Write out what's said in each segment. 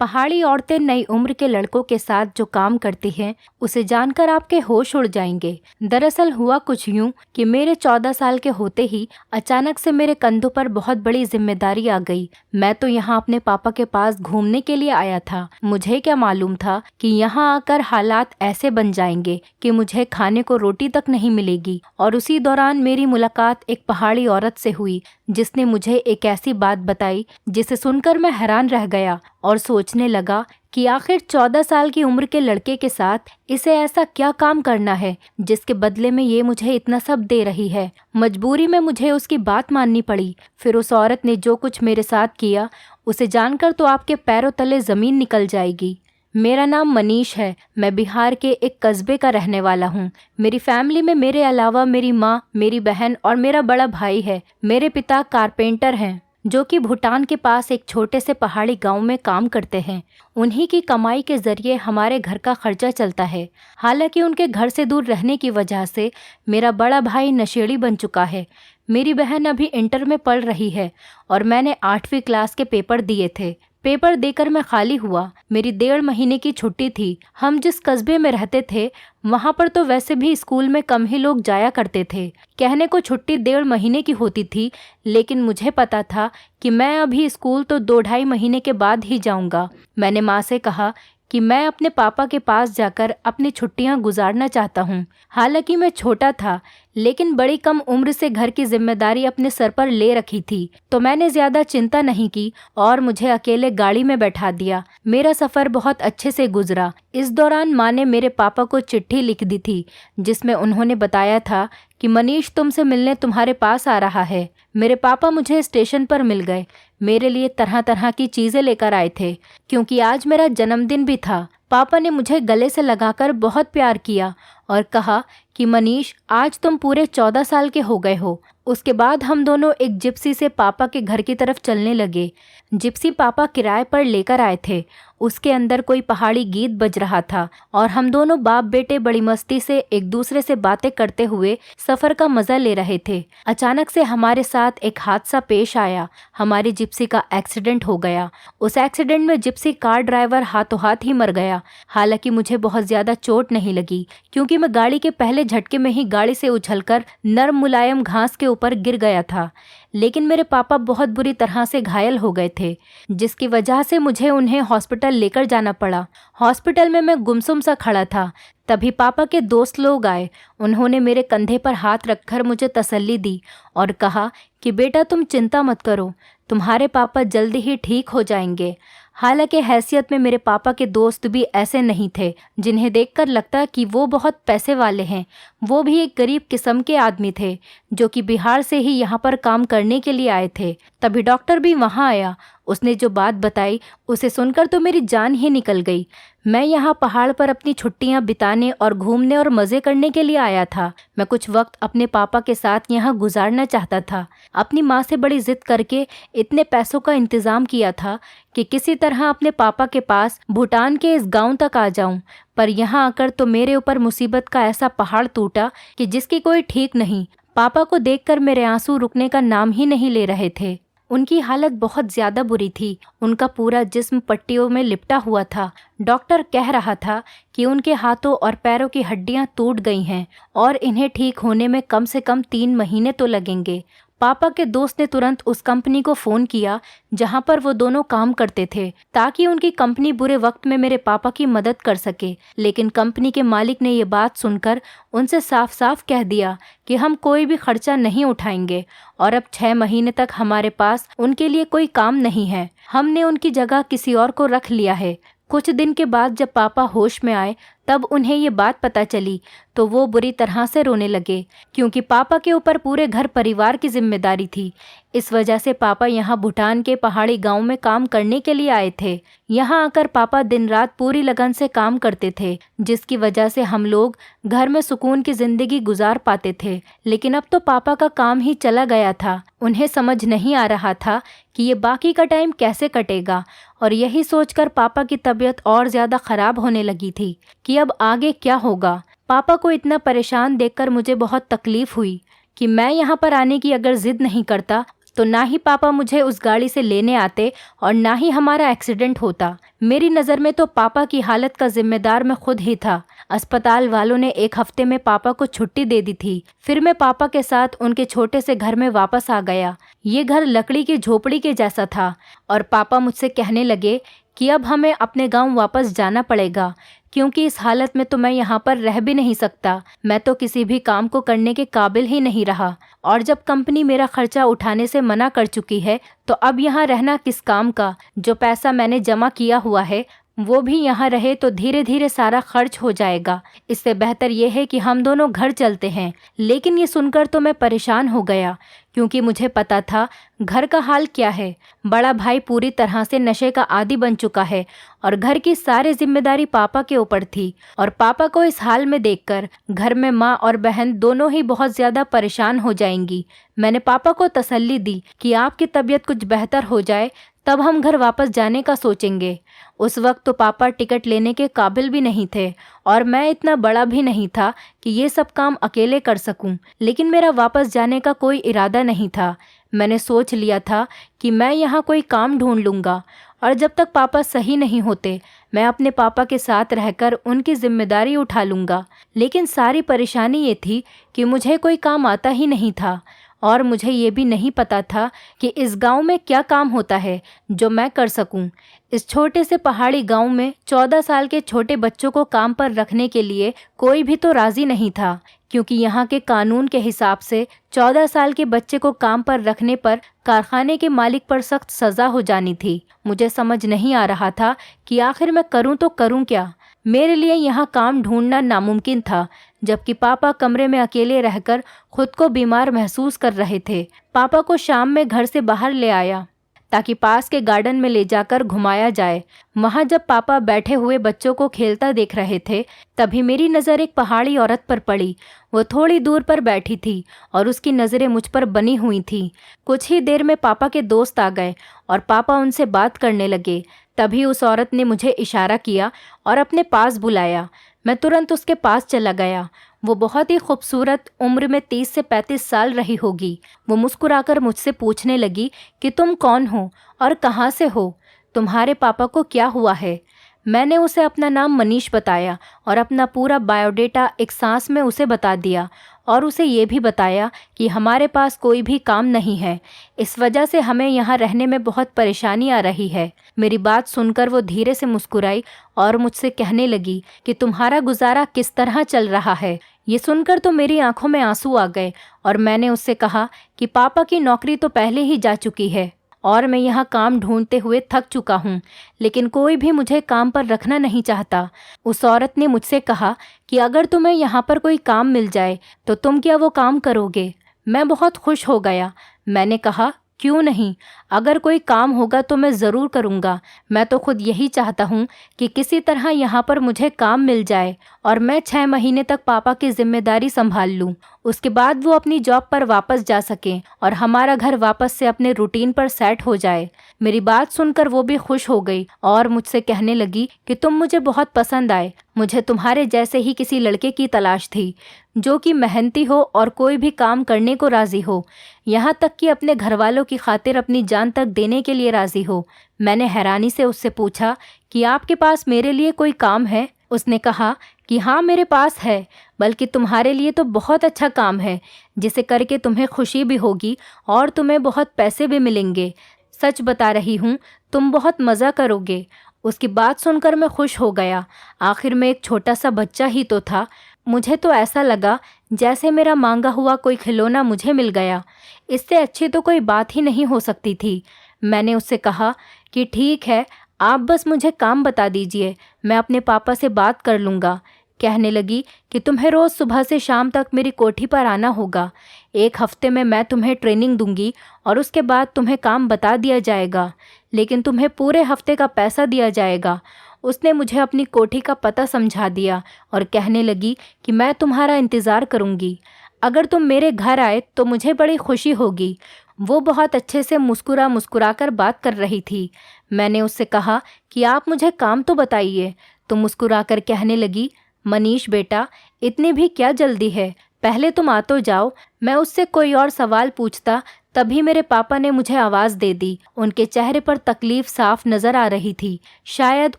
पहाड़ी औरतें नई उम्र के लड़कों के साथ जो काम करती हैं उसे जानकर आपके होश उड़ जाएंगे। दरअसल हुआ कुछ यूं कि मेरे 14 साल के होते ही अचानक से मेरे कंधों पर बहुत बड़ी जिम्मेदारी आ गई। मैं तो यहाँ अपने पापा के पास घूमने के लिए आया था। मुझे क्या मालूम था कि यहाँ आकर हालात ऐसे बन जाएंगे कि मुझे खाने को रोटी तक नहीं मिलेगी। और उसी दौरान मेरी मुलाकात एक पहाड़ी औरत से हुई जिसने मुझे एक ऐसी बात बताई जिसे सुनकर मैं हैरान रह गया और सोचने लगा कि आखिर 14 साल की उम्र के लड़के के साथ इसे ऐसा क्या काम करना है जिसके बदले में ये मुझे इतना सब दे रही है। मजबूरी में मुझे उसकी बात माननी पड़ी। फिर उस औरत ने जो कुछ मेरे साथ किया उसे जानकर तो आपके पैरों तले जमीन निकल जाएगी। मेरा नाम मनीष है। मैं बिहार के एक कस्बे का रहने वाला हूँ। मेरी फैमिली में मेरे अलावा मेरी माँ, मेरी बहन और मेरा बड़ा भाई है। मेरे पिता कारपेंटर हैं जो कि भूटान के पास एक छोटे से पहाड़ी गांव में काम करते हैं। उन्हीं की कमाई के जरिए हमारे घर का खर्चा चलता है। हालांकि उनके घर से दूर रहने की वजह से मेरा बड़ा भाई नशेड़ी बन चुका है। मेरी बहन अभी इंटर में पढ़ रही है और मैंने 8वीं क्लास के पेपर दिए थे। पेपर देकर मैं खाली हुआ। मेरी 1.5 महीने की छुट्टी थी। हम जिस कस्बे में रहते थे वहाँ पर तो वैसे भी स्कूल में कम ही लोग जाया करते थे। कहने को छुट्टी 1.5 महीने की होती थी, लेकिन मुझे पता था कि मैं अभी स्कूल तो 2-2.5 महीने के बाद ही जाऊँगा। मैंने माँ से कहा कि मैं अपने पापा के पास जाकर अपनी छुट्टियां गुजारना चाहता हूं। हालांकि मैं छोटा था, लेकिन बड़ी कम उम्र से घर की जिम्मेदारी अपने सर पर ले रखी थी, तो मैंने ज्यादा चिंता नहीं की और मुझे अकेले गाड़ी में बैठा दिया। मेरा सफर बहुत अच्छे से गुजरा। इस दौरान माँ ने मेरे पापा को चिट्ठी लिख दी थी जिसमें उन्होंने बताया था कि मनीष तुमसे मिलने तुम्हारे पास आ रहा है। मेरे पापा मुझे स्टेशन पर मिल गए। मेरे लिए तरह तरह की चीजें लेकर आए थे क्योंकि आज मेरा जन्मदिन भी था। पापा ने मुझे गले से लगाकर बहुत प्यार किया और कहा कि मनीष आज तुम पूरे 14 साल के हो गए हो। उसके बाद हम दोनों एक जिप्सी से पापा के घर की तरफ चलने लगे। जिप्सी पापा किराए पर लेकर आए थे। उसके अंदर कोई पहाड़ी गीत बज रहा था और हम दोनों बाप बेटे बड़ी मस्ती से एक दूसरे से बातें करते हुए सफर का मजा ले रहे थे। अचानक से हमारे साथ एक हादसा पेश आया। हमारी जिप्सी का एक्सीडेंट हो गया। उस एक्सीडेंट में जिप्सी कार ड्राइवर हाथों हाथ ही मर गया। हालांकि मुझे बहुत ज्यादा चोट नहीं लगी क्योंकि मैं गाड़ी के पहले झटके में ही गाड़ी से उछलकर नरम मुलायम घास के ऊपर गिर गया था। लेकिन मेरे पापा बहुत बुरी तरह से घायल हो गए थे, जिसकी वजह से मुझे उन्हें हॉस्पिटल लेकर जाना पड़ा। हॉस्पिटल में मैं गुमसुम सा खड़ा था। तभी पापा के दोस्त लोग आए। उन्होंने मेरे कंधे पर हाथ रखकर मुझे तसल्ली दी और कहा कि बेटा तुम चिंता मत करो, तुम्हारे पापा जल्दी ही ठीक हो जाएंगे। हालांकि हैसियत में मेरे पापा के दोस्त भी ऐसे नहीं थे जिन्हें देखकर लगता कि वो बहुत पैसे वाले हैं। वो भी एक गरीब किस्म के आदमी थे जो कि बिहार से ही यहाँ पर काम करने के लिए आए थे। तभी डॉक्टर भी वहाँ आया। उसने जो बात बताई उसे सुनकर तो मेरी जान ही निकल गई। मैं यहाँ पहाड़ पर अपनी छुट्टियाँ बिताने और घूमने और मज़े करने के लिए आया था। मैं कुछ वक्त अपने पापा के साथ यहाँ गुजारना चाहता था। अपनी माँ से बड़ी जिद करके इतने पैसों का इंतज़ाम किया था कि किसी तरह अपने पापा के पास भूटान के इस गांव तक आ जाऊं। पर यहाँ आकर तो मेरे ऊपर मुसीबत का ऐसा पहाड़ टूटा कि जिसकी कोई ठीक नहीं। पापा को देखकर मेरे आंसू रुकने का नाम ही नहीं ले रहे थे। उनकी हालत बहुत ज्यादा बुरी थी। उनका पूरा जिस्म पट्टियों में लिपटा हुआ था। डॉक्टर कह रहा था कि उनके हाथों और पैरों की हड्डियां टूट गई हैं और इन्हें ठीक होने में कम से कम 3 महीने तो लगेंगे। पापा के दोस्त ने तुरंत उस कंपनी को फ़ोन किया जहां पर वो दोनों काम करते थे, ताकि उनकी कंपनी बुरे वक्त में मेरे पापा की मदद कर सके। लेकिन कंपनी के मालिक ने ये बात सुनकर उनसे साफ साफ कह दिया कि हम कोई भी खर्चा नहीं उठाएंगे और अब 6 महीने तक हमारे पास उनके लिए कोई काम नहीं है। हमने उनकी जगह किसी और को रख लिया है। कुछ दिन के बाद जब पापा होश में आए तब उन्हें ये बात पता चली तो वो बुरी तरह से रोने लगे क्योंकि पापा के ऊपर पूरे घर परिवार की जिम्मेदारी थी। इस वजह से पापा यहाँ भूटान के पहाड़ी गांव में काम करने के लिए आए थे। यहाँ आकर पापा दिन रात पूरी लगन से काम करते थे, जिसकी वजह से हम लोग घर में सुकून की जिंदगी गुजार पाते थे। लेकिन अब तो पापा का काम ही चला गया था। उन्हें समझ नहीं आ रहा था कि ये बाकी का टाइम कैसे कटेगा और यही सोचकर पापा की तबीयत और ज़्यादा ख़राब होने लगी थी कि अब आगे क्या होगा। पापा को इतना परेशान देखकर मुझे बहुत तकलीफ़ हुई कि मैं यहाँ पर आने की अगर ज़िद नहीं करता तो ना ही पापा मुझे उस गाड़ी से लेने आते और ना ही हमारा एक्सीडेंट होता। मेरी नज़र में तो पापा की हालत का जिम्मेदार मैं खुद ही था। अस्पताल वालों ने 1 हफ्ते में पापा को छुट्टी दे दी थी। फिर मैं पापा के साथ उनके छोटे से घर में वापस आ गया। ये घर लकड़ी की झोपड़ी के जैसा था और पापा मुझसे कहने लगे कि अब हमें अपने गांव वापस जाना पड़ेगा, क्योंकि इस हालत में तो मैं यहाँ पर रह भी नहीं सकता। मैं तो किसी भी काम को करने के काबिल ही नहीं रहा, और जब कंपनी मेरा खर्चा उठाने से मना कर चुकी है तो अब यहाँ रहना किस काम का। जो पैसा मैंने जमा किया हुआ है वो भी यहाँ रहे तो धीरे धीरे सारा खर्च हो जाएगा। इससे बेहतर यह है कि हम दोनों घर चलते हैं। लेकिन ये सुनकर तो मैं परेशान हो गया, क्योंकि मुझे पता था घर का हाल क्या है। बड़ा भाई पूरी तरह से नशे का आदी बन चुका है और घर की सारी जिम्मेदारी पापा के ऊपर थी। और पापा को इस हाल में देखकर घर में माँ और बहन दोनों ही बहुत ज़्यादा परेशान हो जाएंगी। मैंने पापा को तसल्ली दी कि आपकी तबीयत कुछ बेहतर हो जाए तब हम घर वापस जाने का सोचेंगे। उस वक्त तो पापा टिकट लेने के काबिल भी नहीं थे और मैं इतना बड़ा भी नहीं था कि ये सब काम अकेले कर सकूं। लेकिन मेरा वापस जाने का कोई इरादा नहीं था। मैंने सोच लिया था कि मैं यहाँ कोई काम ढूंढ लूँगा और जब तक पापा सही नहीं होते मैं अपने पापा के साथ रहकर उनकी जिम्मेदारी उठा लूँगा। लेकिन सारी परेशानी ये थी कि मुझे कोई काम आता ही नहीं था और मुझे ये भी नहीं पता था कि इस गांव में क्या काम होता है जो मैं कर सकूं। इस छोटे से पहाड़ी गांव में 14 साल के छोटे बच्चों को काम पर रखने के लिए कोई भी तो राज़ी नहीं था, क्योंकि यहाँ के कानून के हिसाब से 14 साल के बच्चे को काम पर रखने पर कारखाने के मालिक पर सख्त सज़ा हो जानी थी। मुझे समझ नहीं आ रहा था कि आखिर मैं करूँ तो करूँ क्या। मेरे लिए यहाँ काम ढूंढना नामुमकिन था, जबकि पापा कमरे में अकेले रहकर खुद को बीमार महसूस कर रहे थे। पापा को शाम में घर से बाहर ले आया ताकि पास के गार्डन में ले जाकर घुमाया जाए। वहाँ जब पापा बैठे हुए बच्चों को खेलता देख रहे थे तभी मेरी नज़र एक पहाड़ी औरत पर पड़ी। वो थोड़ी दूर पर बैठी थी और उसकी नज़रें मुझ पर बनी हुई थी। कुछ ही देर में पापा के दोस्त आ गए और पापा उनसे बात करने लगे। तभी उस औरत ने मुझे इशारा किया और अपने पास बुलाया। मैं तुरंत उसके पास चला गया। वो बहुत ही खूबसूरत, उम्र में 30 से 35 साल रही होगी। वो मुस्कुराकर मुझसे पूछने लगी कि तुम कौन हो और कहाँ से हो, तुम्हारे पापा को क्या हुआ है। मैंने उसे अपना नाम मनीष बताया और अपना पूरा बायोडेटा एक सांस में उसे बता दिया और उसे ये भी बताया कि हमारे पास कोई भी काम नहीं है, इस वजह से हमें यहाँ रहने में बहुत परेशानी आ रही है। मेरी बात सुनकर वो धीरे से मुस्कुराई और मुझसे कहने लगी कि तुम्हारा गुजारा किस तरह चल रहा है। ये सुनकर तो मेरी आंखों में आंसू आ गए और मैंने उससे कहा कि पापा की नौकरी तो पहले ही जा चुकी है और मैं यहाँ काम ढूंढते हुए थक चुका हूँ, लेकिन कोई भी मुझे काम पर रखना नहीं चाहता। उस औरत ने मुझसे कहा कि अगर तुम्हें यहाँ पर कोई काम मिल जाए तो तुम क्या वो काम करोगे। मैं बहुत खुश हो गया। मैंने कहा क्यों नहीं, अगर कोई काम होगा तो मैं ज़रूर करूँगा। मैं तो खुद यही चाहता हूँ कि किसी तरह यहाँ पर मुझे काम मिल जाए और मैं 6 महीने तक पापा की जिम्मेदारी संभाल लूँ। उसके बाद वो अपनी जॉब पर वापस जा सकें और हमारा घर वापस से अपने रूटीन पर सेट हो जाए। मेरी बात सुनकर वो भी खुश हो गई और मुझसे कहने लगी कि तुम मुझे बहुत पसंद आए। मुझे तुम्हारे जैसे ही किसी लड़के की तलाश थी जो कि मेहनती हो और कोई भी काम करने को राज़ी हो, यहाँ तक कि अपने घर वालों की खातिर अपनी जान तक देने के लिए राज़ी हो। मैंने हैरानी से उससे पूछा कि आपके पास मेरे लिए कोई काम है। उसने कहा कि हाँ मेरे पास है, बल्कि तुम्हारे लिए तो बहुत अच्छा काम है जिसे करके तुम्हें खुशी भी होगी और तुम्हें बहुत पैसे भी मिलेंगे। सच बता रही हूँ, तुम बहुत मज़ा करोगे। उसकी बात सुनकर मैं खुश हो गया। आखिर में एक छोटा सा बच्चा ही तो था। मुझे तो ऐसा लगा जैसे मेरा मांगा हुआ कोई खिलौना मुझे मिल गया। इससे अच्छी तो कोई बात ही नहीं हो सकती थी। मैंने उससे कहा कि ठीक है, आप बस मुझे काम बता दीजिए, मैं अपने पापा से बात कर लूँगा। कहने लगी कि तुम्हें रोज़ सुबह से शाम तक मेरी कोठी पर आना होगा। 1 हफ्ते में मैं तुम्हें ट्रेनिंग दूंगी और उसके बाद तुम्हें काम बता दिया जाएगा, लेकिन तुम्हें पूरे हफ्ते का पैसा दिया जाएगा। उसने मुझे अपनी कोठी का पता समझा दिया और कहने लगी कि मैं तुम्हारा इंतज़ार करूँगी। अगर तुम मेरे घर आए तो मुझे बड़ी खुशी होगी। वो बहुत अच्छे से मुस्कुरा कर बात कर रही थी। मैंने उससे कहा कि आप मुझे काम तो बताइए। तो मुस्कुराकर कहने लगी, मनीष बेटा, इतनी भी क्या जल्दी है, पहले तुम आ तो जाओ। मैं उससे कोई और सवाल पूछता तभी मेरे पापा ने मुझे आवाज़ दे दी। उनके चेहरे पर तकलीफ साफ नज़र आ रही थी, शायद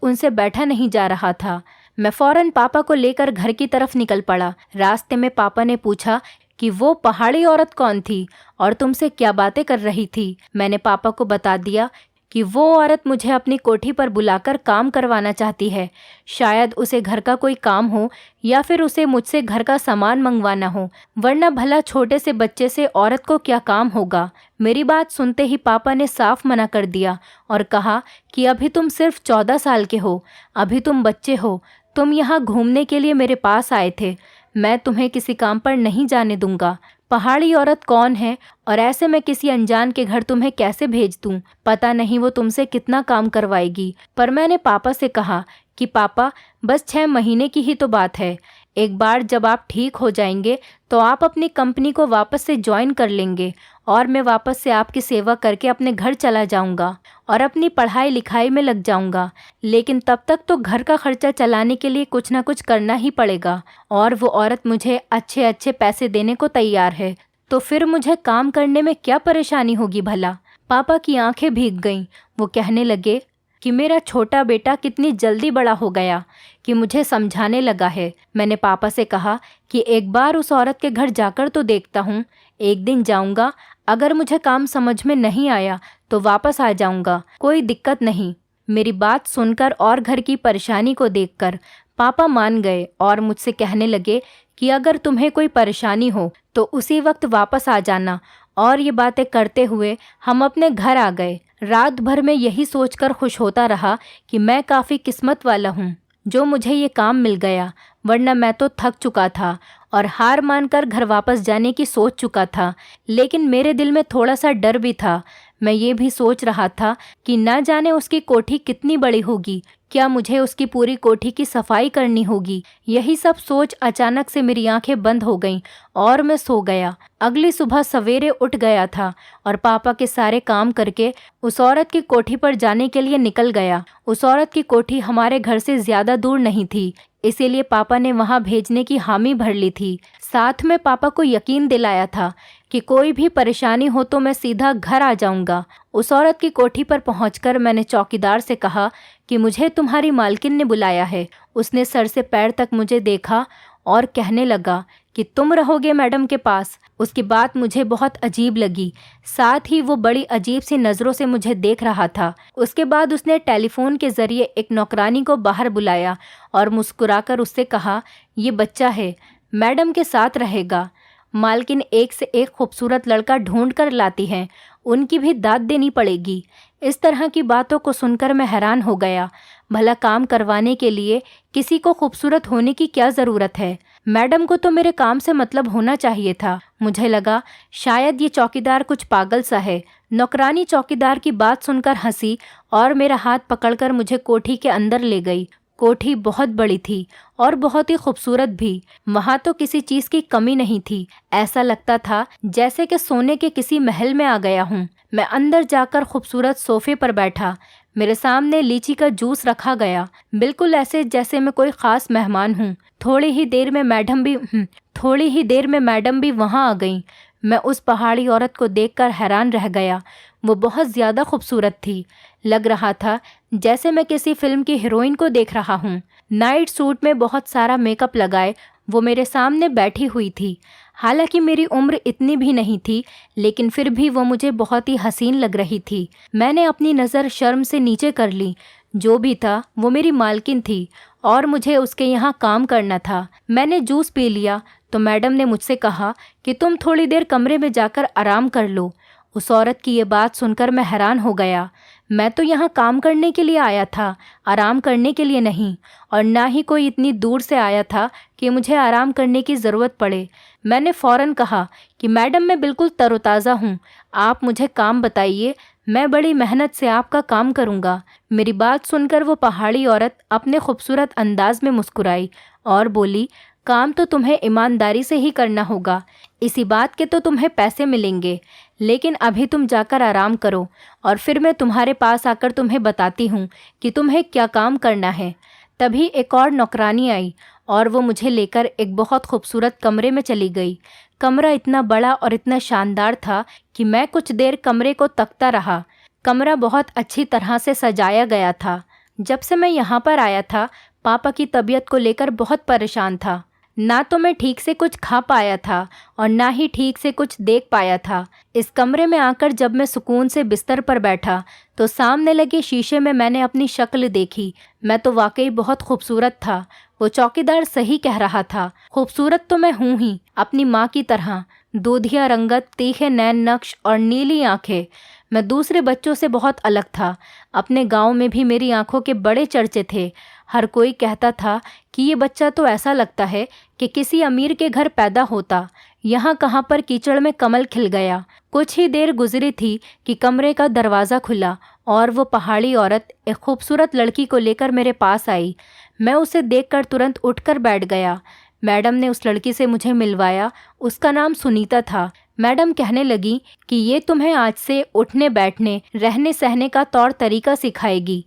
उनसे बैठा नहीं जा रहा था। मैं फौरन पापा को लेकर घर की तरफ निकल पड़ा। रास्ते में पापा ने पूछा कि वो पहाड़ी औरत कौन थी और तुमसे क्या बातें कर रही थी। मैंने पापा को बता दिया कि वो औरत मुझे अपनी कोठी पर बुलाकर काम करवाना चाहती है। शायद उसे घर का कोई काम हो या फिर उसे मुझसे घर का सामान मंगवाना हो, वरना भला छोटे से बच्चे से औरत को क्या काम होगा। मेरी बात सुनते ही पापा ने साफ मना कर दिया और कहा कि अभी तुम सिर्फ 14 साल के हो, अभी तुम बच्चे हो, तुम यहाँ घूमने के लिए मेरे पास आए थे, मैं तुम्हें किसी काम पर नहीं जाने दूंगा। पहाड़ी औरत कौन है और ऐसे में किसी अनजान के घर तुम्हें कैसे भेज दूं? पता नहीं वो तुमसे कितना काम करवाएगी। पर मैंने पापा से कहा कि पापा, बस 6 महीने की ही तो बात है। एक बार जब आप ठीक हो जाएंगे तो आप अपनी कंपनी को वापस से ज्वाइन कर लेंगे और मैं वापस से आपकी सेवा करके अपने घर चला जाऊंगा और अपनी पढ़ाई लिखाई में लग जाऊंगा। लेकिन तब तक तो घर का खर्चा चलाने के लिए कुछ ना कुछ करना ही पड़ेगा और वो औरत मुझे अच्छे अच्छे पैसे देने को तैयार है, तो फिर मुझे काम करने में क्या परेशानी होगी भला? पापा की आंखें भीग गईं। वो कहने लगे कि मेरा छोटा बेटा कितनी जल्दी बड़ा हो गया कि मुझे समझाने लगा है। मैंने पापा से कहा कि एक बार उस औरत के घर जाकर तो देखता हूँ। एक दिन जाऊँगा, अगर मुझे काम समझ में नहीं आया तो वापस आ जाऊँगा, कोई दिक्कत नहीं। मेरी बात सुनकर और घर की परेशानी को देखकर पापा मान गए और मुझसे कहने लगे कि अगर तुम्हें कोई परेशानी हो तो उसी वक्त वापस आ जाना। और ये बातें करते हुए हम अपने घर आ गए। रात भर में यही सोचकर खुश होता रहा कि मैं काफ़ी किस्मत वाला हूँ जो मुझे ये काम मिल गया, वरना मैं तो थक चुका था और हार मानकर घर वापस जाने की सोच चुका था। लेकिन मेरे दिल में थोड़ा सा डर भी था। मैं ये भी सोच रहा था कि ना जाने उसकी कोठी कितनी बड़ी होगी, क्या मुझे उसकी पूरी कोठी की सफाई करनी होगी। यही सब सोच अचानक से मेरी आंखें बंद हो गईं और मैं सो गया। अगली सुबह सवेरे उठ गया था और पापा के सारे काम करके उस औरत की कोठी पर जाने के लिए निकल गया। उस औरत की कोठी हमारे घर से ज़्यादा दूर नहीं थी, इसीलिए पापा ने वहां भेजने की हामी भर ली थी। साथ में पापा को यकीन दिलाया था कि कोई भी परेशानी हो तो मैं सीधा घर आ जाऊंगा। उस औरत की कोठी पर पहुंचकर मैंने चौकीदार से कहा कि मुझे तुम्हारी मालकिन ने बुलाया है। उसने सर से पैर तक मुझे देखा और कहने लगा कि तुम रहोगे मैडम के पास। उसकी बात मुझे बहुत अजीब लगी, साथ ही वो बड़ी अजीब सी नज़रों से मुझे देख रहा था। उसके बाद उसने टेलीफोन के ज़रिए एक नौकरानी को बाहर बुलाया और मुस्कुराकर उससे कहा, ये बच्चा है, मैडम के साथ रहेगा। मालकिन एक से एक खूबसूरत लड़का ढूंढ कर लाती हैं, उनकी भी दाद देनी पड़ेगी। इस तरह की बातों को सुनकर मैं हैरान हो गया। भला काम करवाने के लिए किसी को खूबसूरत होने की क्या ज़रूरत है? मैडम को तो मेरे काम से मतलब होना चाहिए था। मुझे लगा शायद ये चौकीदार कुछ पागल सा है। नौकरानी चौकीदार की बात सुनकर हंसी और मेरा हाथ पकड़कर मुझे कोठी के अंदर ले गई। कोठी बहुत बड़ी थी और बहुत ही खूबसूरत भी। वहाँ तो किसी चीज़ की कमी नहीं थी। ऐसा लगता था जैसे कि सोने के किसी महल में आ गया हूँ। मैं अंदर जाकर खूबसूरत सोफे पर बैठा। मेरे सामने लीची का जूस रखा गया, बिल्कुल ऐसे जैसे मैं कोई ख़ास मेहमान हूँ। थोड़ी ही देर में मैडम भी वहाँ आ गईं। मैं उस पहाड़ी औरत को देखकर हैरान रह गया। वो बहुत ज़्यादा खूबसूरत थी। लग रहा था जैसे मैं किसी फिल्म की हीरोइन को देख रहा हूँ। नाइट सूट में बहुत सारा मेकअप लगाए वो मेरे सामने बैठी हुई थी। हालांकि मेरी उम्र इतनी भी नहीं थी, लेकिन फिर भी वो मुझे बहुत ही हसीन लग रही थी। मैंने अपनी नज़र शर्म से नीचे कर ली। जो भी था वो मेरी मालकिन थी और मुझे उसके यहाँ काम करना था। मैंने जूस पी लिया तो मैडम ने मुझसे कहा कि तुम थोड़ी देर कमरे में जाकर आराम कर लो। उस औरत की ये बात सुनकर मैं हैरान हो गया। मैं तो यहाँ काम करने के लिए आया था, आराम करने के लिए नहीं, और ना ही कोई इतनी दूर से आया था कि मुझे आराम करने की ज़रूरत पड़े। मैंने फ़ौरन कहा कि मैडम मैं बिल्कुल तरोताज़ा हूँ, आप मुझे काम बताइए, मैं बड़ी मेहनत से आपका काम करूँगा। मेरी बात सुनकर वो पहाड़ी औरत अपने खूबसूरत अंदाज में मुस्कुराई और बोली, काम तो तुम्हें ईमानदारी से ही करना होगा, इसी बात के तो तुम्हें पैसे मिलेंगे। लेकिन अभी तुम जाकर आराम करो और फिर मैं तुम्हारे पास आकर तुम्हें बताती हूँ कि तुम्हें क्या काम करना है। तभी एक और नौकरानी आई और वो मुझे लेकर एक बहुत खूबसूरत कमरे में चली गई। कमरा इतना बड़ा और इतना शानदार था कि मैं कुछ देर कमरे को तकता रहा। कमरा बहुत अच्छी तरह से सजाया गया था। जब से मैं यहाँ पर आया था, पापा की तबीयत को लेकर बहुत परेशान था। ना तो मैं ठीक से कुछ खा पाया था और ना ही ठीक से कुछ देख पाया था। इस कमरे में आकर जब मैं सुकून से बिस्तर पर बैठा तो सामने लगे शीशे में मैंने अपनी शक्ल देखी। मैं तो वाकई बहुत खूबसूरत था। वो चौकीदार सही कह रहा था, खूबसूरत तो मैं हूँ ही, अपनी माँ की तरह। दूधिया रंगत, तीखे नैन नक्श और नीली आंखें। मैं दूसरे बच्चों से बहुत अलग था। अपने गांव में भी मेरी आंखों के बड़े चर्चे थे। हर कोई कहता था कि ये बच्चा तो ऐसा लगता है कि किसी अमीर के घर पैदा होता। यहाँ कहाँ पर कीचड़ में कमल खिल गया। कुछ ही देर गुजरी थी कि कमरे का दरवाज़ा खुला और वो पहाड़ी औरत एक खूबसूरत लड़की को लेकर मेरे पास आई। मैं उसे देखकर तुरंत उठकर बैठ गया। मैडम ने उस लड़की से मुझे मिलवाया। उसका नाम सुनीता था। मैडम कहने लगी कि ये तुम्हें आज से उठने बैठने, रहने सहने का तौर तरीका सिखाएगी,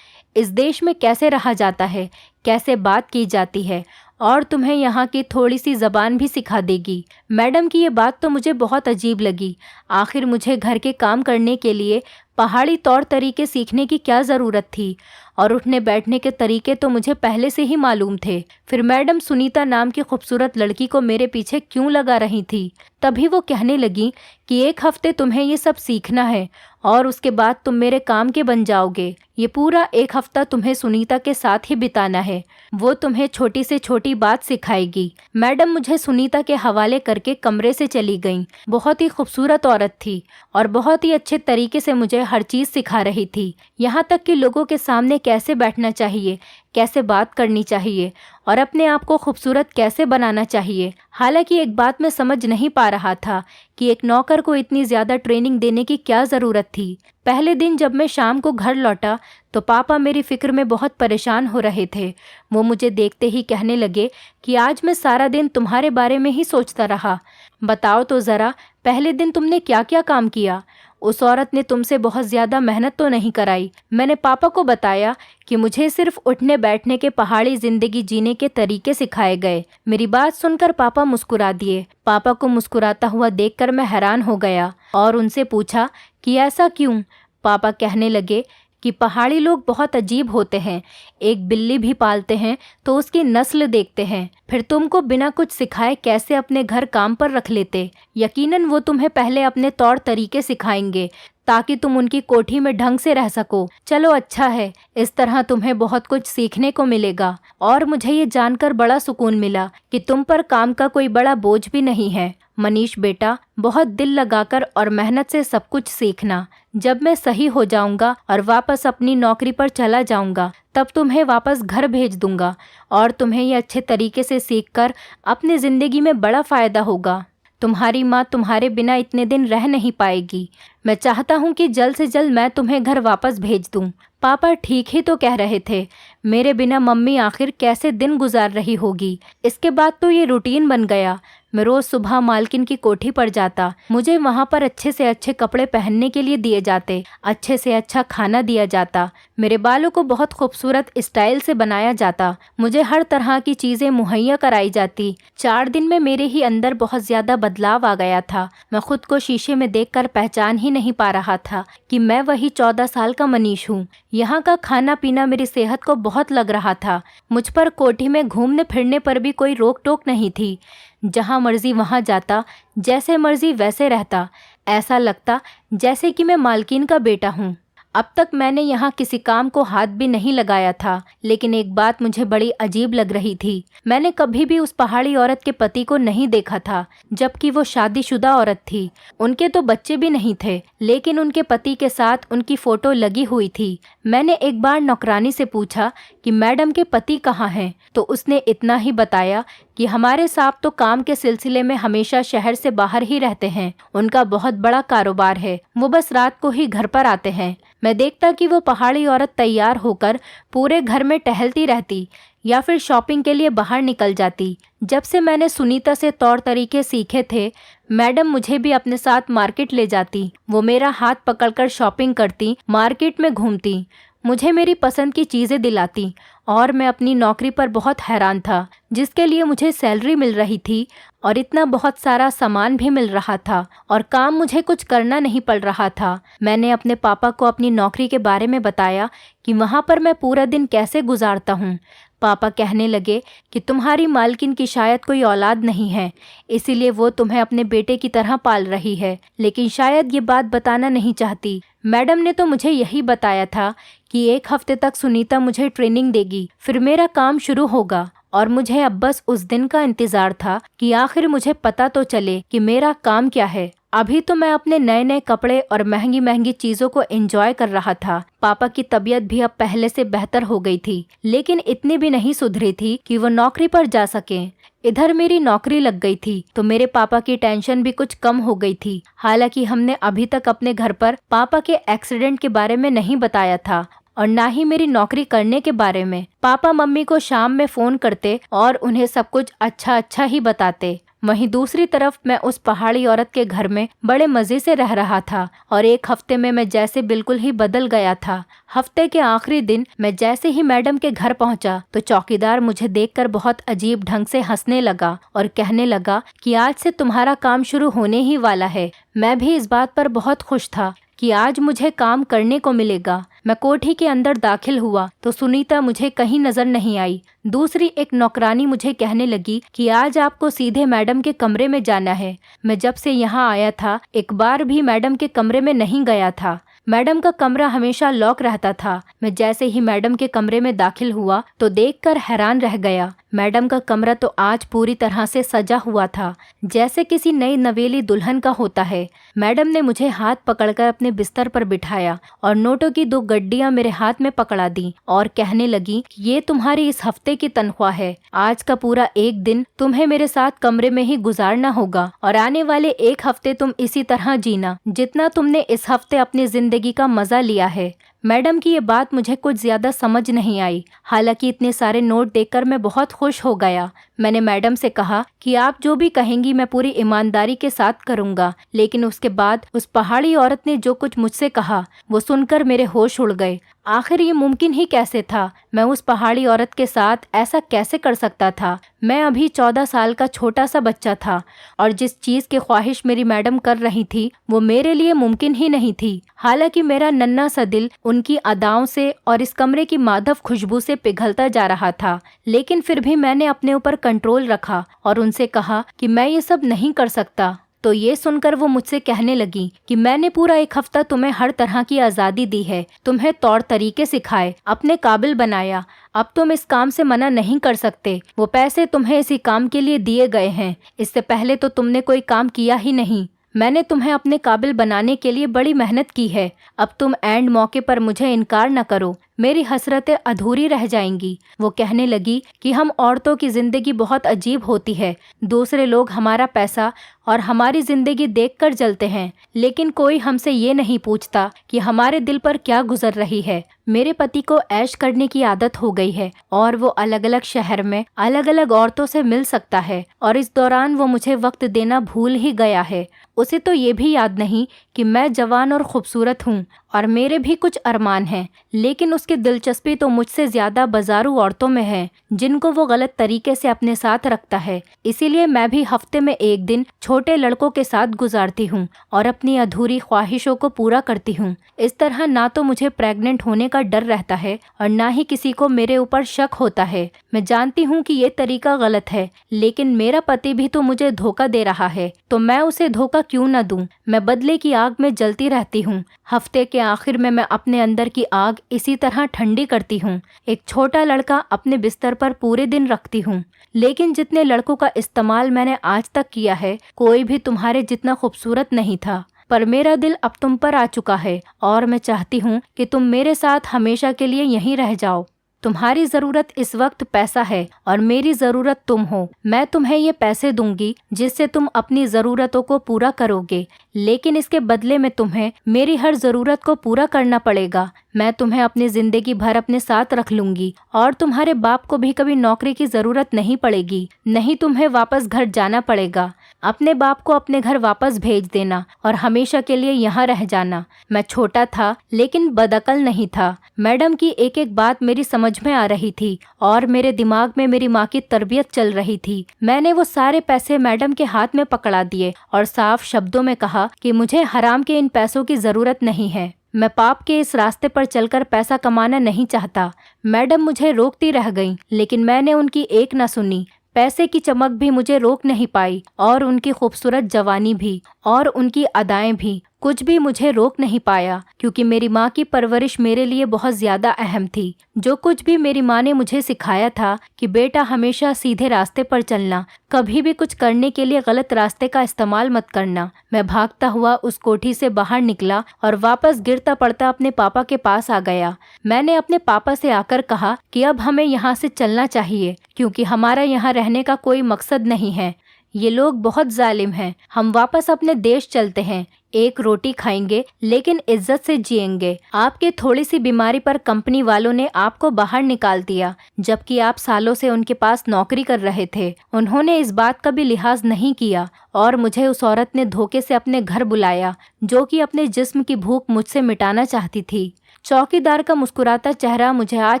इस देश में कैसे रहा जाता है, कैसे बात की जाती है, और तुम्हें यहाँ की थोड़ी सी ज़बान भी सिखा देगी। मैडम की ये बात तो मुझे बहुत अजीब लगी। आखिर मुझे घर के काम करने के लिए पहाड़ी तौर तरीके सीखने की क्या ज़रूरत थी, और उठने बैठने के तरीके तो मुझे पहले से ही मालूम थे। फिर मैडम सुनीता नाम की खूबसूरत लड़की को मेरे पीछे क्यों लगा रही थी। तभी वो कहने लगी कि 1 हफ्ते तुम्हें ये सब सीखना है और उसके बाद तुम मेरे काम के बन जाओगे। ये पूरा 1 हफ्ता तुम्हें सुनीता के साथ ही बिताना है। वो तुम्हें छोटी से छोटी बात सिखाएगी। मैडम मुझे सुनीता के हवाले करके कमरे से चली गईं। बहुत ही खूबसूरत औरत थी और बहुत ही अच्छे तरीके से मुझे हर चीज़ सिखा रही थी। यहाँ तक कि लोगों के सामने कैसे बैठना चाहिए, कैसे बात करनी चाहिए और अपने आप को खूबसूरत कैसे बनाना चाहिए। हालांकि एक बात मैं समझ नहीं पा रहा था कि एक नौकर को इतनी ज़्यादा ट्रेनिंग देने की क्या ज़रूरत थी। पहले दिन जब मैं शाम को घर लौटा तो पापा मेरी फ़िक्र में बहुत परेशान हो रहे थे। वो मुझे देखते ही कहने लगे कि आज मैं सारा दिन तुम्हारे बारे में ही सोचता रहा। बताओ तो ज़रा, पहले दिन तुमने क्या क्या काम किया? उस औरत ने तुमसे बहुत ज़्यादा मेहनत तो नहीं कराई। मैंने पापा को बताया कि मुझे सिर्फ उठने बैठने के पहाड़ी ज़िंदगी जीने के तरीके सिखाए गए। मेरी बात सुनकर पापा मुस्कुरा दिए। पापा को मुस्कुराता हुआ देखकर मैं हैरान हो गया और उनसे पूछा कि ऐसा क्यों? पापा कहने लगे कि पहाड़ी लोग बहुत अजीब होते हैं। एक बिल्ली भी पालते हैं तो उसकी नस्ल देखते हैं, फिर तुमको बिना कुछ सिखाए कैसे अपने घर काम पर रख लेते। यकीनन वो तुम्हें पहले अपने तौर तरीके सिखाएंगे ताकि तुम उनकी कोठी में ढंग से रह सको। चलो अच्छा है, इस तरह तुम्हें बहुत कुछ सीखने को मिलेगा और मुझे ये जानकर बड़ा सुकून मिला कि तुम पर काम का कोई बड़ा बोझ भी नहीं है। मनीष बेटा, बहुत दिल लगाकर और मेहनत से सब कुछ सीखना। जब मैं सही हो जाऊंगा और वापस अपनी नौकरी पर चला जाऊंगा तब तुम्हें वापस घर भेज दूंगा और तुम्हें ये अच्छे तरीके से सीखकर अपनी ज़िंदगी में बड़ा फ़ायदा होगा। तुम्हारी माँ तुम्हारे बिना इतने दिन रह नहीं पाएगी। मैं चाहता हूँ कि जल्द से जल्द मैं तुम्हें घर वापस भेज दूँ। पापा ठीक ही तो कह रहे थे। मेरे बिना मम्मी आखिर कैसे दिन गुजार रही होगी। इसके बाद तो ये रूटीन बन गया। मैं रोज़ सुबह मालकिन की कोठी पर जाता। मुझे वहाँ पर अच्छे से अच्छे कपड़े पहनने के लिए दिए जाते, अच्छे से अच्छा खाना दिया जाता, मेरे बालों को बहुत खूबसूरत स्टाइल से बनाया जाता, मुझे हर तरह की चीज़ें मुहैया कराई जाती। 4 दिन में मेरे ही अंदर बहुत ज़्यादा बदलाव आ गया था। मैं खुद को शीशे में देखकर पहचान ही नहीं पा रहा था कि मैं वही 14 साल का मनीष हूँ। यहाँ का खाना पीना मेरी सेहत को बहुत लग रहा था। मुझ पर कोठी में घूमने फिरने पर भी कोई रोक टोक नहीं थी। जहाँ मर्जी वहाँ जाता, जैसे मर्जी वैसे रहता। ऐसा लगता जैसे कि मैं मालकिन का बेटा हूँ। अब तक मैंने यहाँ किसी काम को हाथ भी नहीं लगाया था, लेकिन एक बात मुझे बड़ी अजीब लग रही थी। मैंने कभी भी उस पहाड़ी औरत के पति को नहीं देखा था, जबकि वो शादीशुदा औरत थी। उनके तो बच्चे भी नहीं थे, लेकिन उनके पति के साथ उनकी फ़ोटो लगी हुई थी। मैंने एक बार नौकरानी से पूछा कि मैडम के पति कहाँ हैं, तो उसने इतना ही बताया कि हमारे साहब तो काम के सिलसिले में हमेशा शहर से बाहर ही रहते हैं। उनका बहुत बड़ा कारोबार है, वो बस रात को ही घर पर आते हैं। मैं देखता कि वो पहाड़ी औरत तैयार होकर पूरे घर में टहलती रहती या फिर शॉपिंग के लिए बाहर निकल जाती। जब से मैंने सुनीता से तौर तरीके सीखे थे, मैडम मुझे भी अपने साथ मार्केट ले जाती। वो मेरा हाथ पकड़कर शॉपिंग करती, मार्केट में घूमती। मुझे मेरी पसंद की चीज़ें दिलाती और मैं अपनी नौकरी पर बहुत हैरान था, जिसके लिए मुझे सैलरी मिल रही थी और इतना बहुत सारा सामान भी मिल रहा था और काम मुझे कुछ करना नहीं पड़ रहा था। मैंने अपने पापा को अपनी नौकरी के बारे में बताया कि वहाँ पर मैं पूरा दिन कैसे गुजारता हूँ। पापा कहने लगे कि तुम्हारी मालकिन की शायद कोई औलाद नहीं है, इसीलिए वो तुम्हें अपने बेटे की तरह पाल रही है, लेकिन शायद ये बात बताना नहीं चाहती। मैडम ने तो मुझे यही बताया था कि 1 हफ्ते तक सुनीता मुझे ट्रेनिंग देगी, फिर मेरा काम शुरू होगा और मुझे अब बस उस दिन का इंतजार था कि आखिर मुझे पता तो चले कि मेरा काम क्या है। अभी तो मैं अपने नए नए कपड़े और महंगी महंगी चीजों को एंजॉय कर रहा था। पापा की तबीयत भी अब पहले से बेहतर हो गई थी, लेकिन इतनी भी नहीं सुधरी थी कि वो नौकरी पर जा सके। इधर मेरी नौकरी लग गई थी तो मेरे पापा की टेंशन भी कुछ कम हो गई थी। हालांकि हमने अभी तक अपने घर पर पापा के एक्सीडेंट के बारे में नहीं बताया था और ना ही मेरी नौकरी करने के बारे में। पापा मम्मी को शाम में फोन करते और उन्हें सब कुछ अच्छा अच्छा ही बताते। वहीं दूसरी तरफ मैं उस पहाड़ी औरत के घर में बड़े मजे से रह रहा था और 1 हफ्ते में मैं जैसे बिल्कुल ही बदल गया था। हफ्ते के आखिरी दिन मैं जैसे ही मैडम के घर पहुंचा तो चौकीदार मुझे देखकर बहुत अजीब ढंग से हंसने लगा और कहने लगा कि आज से तुम्हारा काम शुरू होने ही वाला है। मैं भी इस बात पर बहुत खुश था कि आज मुझे काम करने को मिलेगा। मैं कोठी के अंदर दाखिल हुआ तो सुनीता मुझे कहीं नजर नहीं आई। दूसरी एक नौकरानी मुझे कहने लगी कि आज आपको सीधे मैडम के कमरे में जाना है। मैं जब से यहाँ आया था एक बार भी मैडम के कमरे में नहीं गया था। मैडम का कमरा हमेशा लॉक रहता था। मैं जैसे ही मैडम के कमरे में दाखिल हुआ तो देखकर हैरान रह गया। मैडम का कमरा तो आज पूरी तरह से सजा हुआ था, जैसे किसी नई नवेली दुल्हन का होता है। मैडम ने मुझे हाथ पकड़कर अपने बिस्तर पर बिठाया और नोटों की 2 गड्डियां मेरे हाथ में पकड़ा दी और कहने लगी कि ये तुम्हारी इस हफ्ते की तनख्वाह है। आज का पूरा 1 दिन तुम्हें मेरे साथ कमरे में ही गुजारना होगा और आने वाले 1 हफ्ते तुम इसी तरह जीना जितना तुमने इस हफ्ते अपनी जिंदगी का मजा लिया है। मैडम की ये बात मुझे कुछ ज्यादा समझ नहीं आई। हालांकि इतने सारे नोट देखकर मैं बहुत खुश हो गया। मैंने मैडम से कहा कि आप जो भी कहेंगी मैं पूरी ईमानदारी के साथ करूंगा। लेकिन उसके बाद उस पहाड़ी औरत ने जो कुछ मुझसे कहा वो सुनकर मेरे होश उड़ गए। आखिर ये मुमकिन ही कैसे था? मैं उस पहाड़ी औरत के साथ ऐसा कैसे कर सकता था? मैं अभी 14 साल का छोटा सा बच्चा था और जिस चीज की ख्वाहिश मेरी मैडम कर रही थी वो मेरे लिए मुमकिन ही नहीं थी। हालांकि मेरा नन्हा सा दिल उनकी अदाओं से और इस कमरे की मादक खुशबू से पिघलता जा रहा था, लेकिन फिर भी मैंने अपने ऊपर कंट्रोल रखा और उनसे कहा कि मैं ये सब नहीं कर सकता। तो ये सुनकर वो मुझसे कहने लगी कि मैंने पूरा 1 हफ्ता तुम्हें हर तरह की आज़ादी दी है, तुम्हें तौर तरीके सिखाए, अपने काबिल बनाया। अब तुम इस काम से मना नहीं कर सकते। वो पैसे तुम्हें इसी काम के लिए दिए गए हैं। इससे पहले तो तुमने कोई काम किया ही नहीं। मैंने तुम्हें अपने काबिल बनाने के लिए बड़ी मेहनत की है। अब तुम एंड मौके पर मुझे इनकार न करो, मेरी हसरतें अधूरी रह जाएंगी। वो कहने लगी कि हम औरतों की जिंदगी बहुत अजीब होती है। दूसरे लोग हमारा पैसा और हमारी जिंदगी देखकर जलते हैं, लेकिन कोई हमसे ये नहीं पूछता कि हमारे दिल पर क्या गुजर रही है। मेरे पति को ऐश करने की आदत हो गई है और वो अलग अलग शहर में अलग अलग औरतों से मिल सकता है और इस दौरान वो मुझे वक्त देना भूल ही गया है। उसे तो ये भी याद नहीं कि मैं जवान और खूबसूरत हूँ और मेरे भी कुछ अरमान हैं, लेकिन उसकी दिलचस्पी तो मुझसे ज्यादा बाजारू औरतों में है जिनको वो गलत तरीके से अपने साथ रखता है। इसीलिए मैं भी हफ्ते में 1 दिन छोटे लड़कों के साथ गुजारती हूँ और अपनी अधूरी ख्वाहिशों को पूरा करती हूँ। इस तरह ना तो मुझे प्रेग्नेंट होने का डर रहता है और ना ही किसी को मेरे ऊपर शक होता है। मैं जानती हूँ कि ये तरीका गलत है, लेकिन मेरा पति भी तो मुझे धोखा दे रहा है, तो मैं उसे धोखा क्यों न दूं? मैं बदले की आग में जलती रहती हूँ। हफ्ते के आखिर में मैं अपने अंदर की आग इसी तरह ठंडी करती हूँ। एक छोटा लड़का अपने बिस्तर पर पूरे दिन रखती हूँ, लेकिन जितने लड़कों का इस्तेमाल मैंने आज तक किया है कोई भी तुम्हारे जितना खूबसूरत नहीं था। पर मेरा दिल अब तुम पर आ चुका है और मैं चाहती हूँ कि तुम मेरे साथ हमेशा के लिए यहीं रह जाओ। तुम्हारी जरूरत इस वक्त पैसा है और मेरी जरूरत तुम हो। मैं तुम्हें ये पैसे दूंगी जिससे तुम अपनी जरूरतों को पूरा करोगे, लेकिन इसके बदले में तुम्हें मेरी हर जरूरत को पूरा करना पड़ेगा। मैं तुम्हें अपनी जिंदगी भर अपने साथ रख लूंगी और तुम्हारे बाप को भी कभी नौकरी की जरूरत नहीं पड़ेगी। नहीं तुम्हें वापस घर जाना पड़ेगा। अपने बाप को अपने घर वापस भेज देना और हमेशा के लिए यहाँ रह जाना। मैं छोटा था लेकिन बदअकल नहीं था। मैडम की एक एक बात मेरी समझ में आ रही थी और मेरे दिमाग में मेरी माँ की तरबियत चल रही थी। मैंने वो सारे पैसे मैडम के हाथ में पकड़ा दिए और साफ शब्दों में कहा कि मुझे हराम के इन पैसों की जरूरत नहीं है। मैं पाप के इस रास्ते पर चलकर पैसा कमाना नहीं चाहता। मैडम मुझे रोकती रह गईं, लेकिन मैंने उनकी एक न सुनी। पैसे की चमक भी मुझे रोक नहीं पाई और उनकी खूबसूरत जवानी भी और उनकी अदाएं भी, कुछ भी मुझे रोक नहीं पाया, क्योंकि मेरी माँ की परवरिश मेरे लिए बहुत ज्यादा अहम थी। जो कुछ भी मेरी माँ ने मुझे सिखाया था कि बेटा हमेशा सीधे रास्ते पर चलना, कभी भी कुछ करने के लिए गलत रास्ते का इस्तेमाल मत करना। मैं भागता हुआ उस कोठी से बाहर निकला और वापस गिरता पड़ता अपने पापा के पास आ गया। मैंने अपने पापा से आकर कहा कि अब हमें यहाँ से चलना चाहिए, क्योंकि हमारा यहाँ रहने का कोई मकसद नहीं है। ये लोग बहुत जालिम हैं। हम वापस अपने देश चलते हैं। एक रोटी खाएंगे लेकिन इज्जत से जिएंगे। आपके थोड़ी सी बीमारी पर कंपनी वालों ने आपको बाहर निकाल दिया, जबकि आप सालों से उनके पास नौकरी कर रहे थे। उन्होंने इस बात का भी लिहाज नहीं किया और मुझे उस औरत ने धोखे से अपने घर बुलाया, जो कि अपने जिस्म की भूख मुझसे मिटाना चाहती थी। चौकीदार का मुस्कुराता चेहरा मुझे आज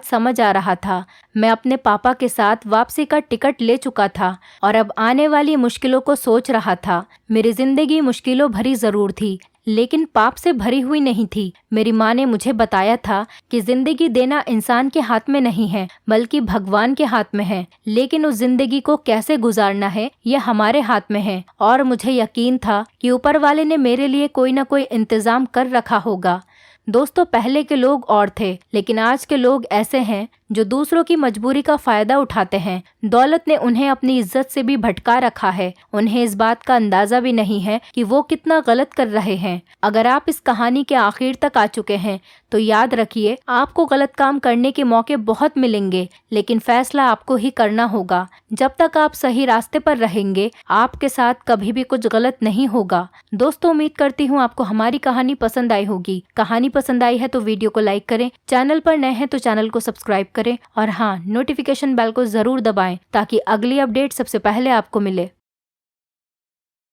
समझ आ रहा था। मैं अपने पापा के साथ वापसी का टिकट ले चुका था और अब आने वाली मुश्किलों को सोच रहा था। मेरी जिंदगी मुश्किलों भरी जरूर थी, लेकिन पाप से भरी हुई नहीं थी। मेरी माँ ने मुझे बताया था कि जिंदगी देना इंसान के हाथ में नहीं है, बल्कि भगवान के हाथ में है। लेकिन उस जिंदगी को कैसे गुजारना है यह हमारे हाथ में है, और मुझे यकीन था कि ऊपर वाले ने मेरे लिए कोई न कोई इंतजाम कर रखा होगा। दोस्तों, पहले के लोग और थे, लेकिन आज के लोग ऐसे हैं जो दूसरों की मजबूरी का फायदा उठाते हैं। दौलत ने उन्हें अपनी इज्जत से भी भटका रखा है। उन्हें इस बात का अंदाजा भी नहीं है कि वो कितना गलत कर रहे हैं। अगर आप इस कहानी के आखिर तक आ चुके हैं तो याद रखिए, आपको गलत काम करने के मौके बहुत मिलेंगे, लेकिन फैसला आपको ही करना होगा। जब तक आप सही रास्ते पर रहेंगे, आपके साथ कभी भी कुछ गलत नहीं होगा। दोस्तों, उम्मीद करती हूँ आपको हमारी कहानी पसंद आई होगी। कहानी पसंद आई है तो वीडियो को लाइक करें, चैनल पर नए हैं तो चैनल को सब्सक्राइब करें और हाँ, नोटिफिकेशन बेल को जरूर दबाएं ताकि अगली अपडेट सबसे पहले आपको मिले।